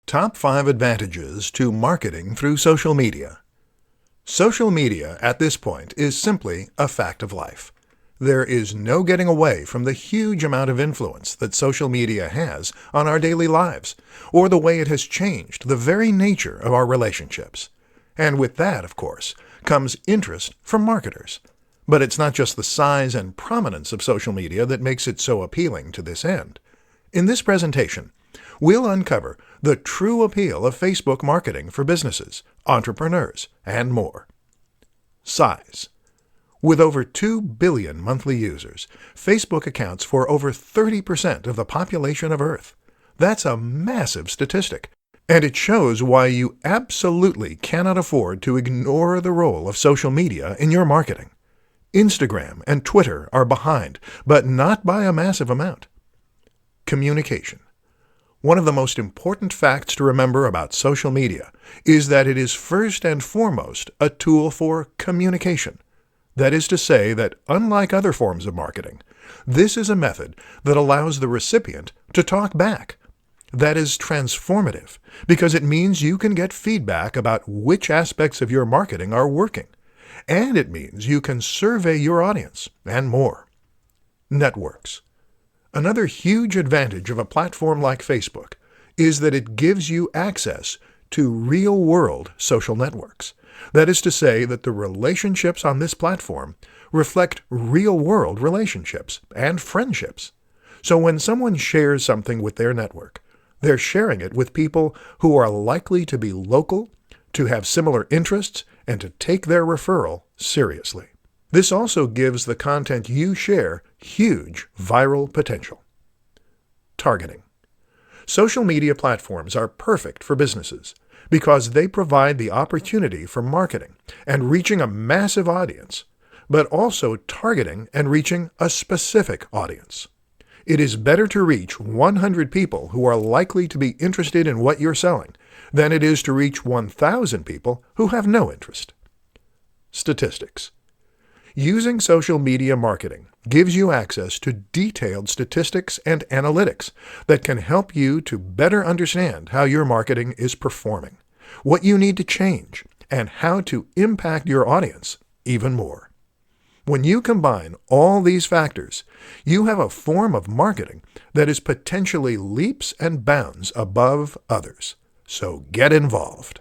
Top 5 Advantages to Marketing Through Social Media. Social media at this point is simply a fact of life. There is no getting away from the huge amount of influence that social media has on our daily lives, or the way it has changed the very nature of our relationships. And with that, of course, comes interest from marketers. But it's not just the size and prominence of social media that makes it so appealing to this end. In this presentation, we'll uncover the true appeal of Facebook marketing for businesses, entrepreneurs, and more. Size. With over 2 billion monthly users, Facebook accounts for over 30% of the population of Earth. That's a massive statistic, and it shows why you absolutely cannot afford to ignore the role of social media in your marketing. Instagram and Twitter are behind, but not by a massive amount. Communication. One of the most important facts to remember about social media is that it is first and foremost a tool for communication. That is to say that, unlike other forms of marketing, this is a method that allows the recipient to talk back. That is transformative because it means you can get feedback about which aspects of your marketing are working, and it means you can survey your audience and more. Networks. Another huge advantage of a platform like Facebook is that it gives you access to real-world social networks. That is to say that the relationships on this platform reflect real-world relationships and friendships. So when someone shares something with their network, they're sharing it with people who are likely to be local, to have similar interests, and to take their referral seriously. This also gives the content you share huge viral potential. Targeting. Social media platforms are perfect for businesses because they provide the opportunity for marketing and reaching a massive audience, but also targeting and reaching a specific audience. It is better to reach 100 people who are likely to be interested in what you're selling than it is to reach 1,000 people who have no interest. Statistics. Using social media marketing gives you access to detailed statistics and analytics that can help you to better understand how your marketing is performing, what you need to change, and how to impact your audience even more. When you combine all these factors, you have a form of marketing that is potentially leaps and bounds above others. So get involved.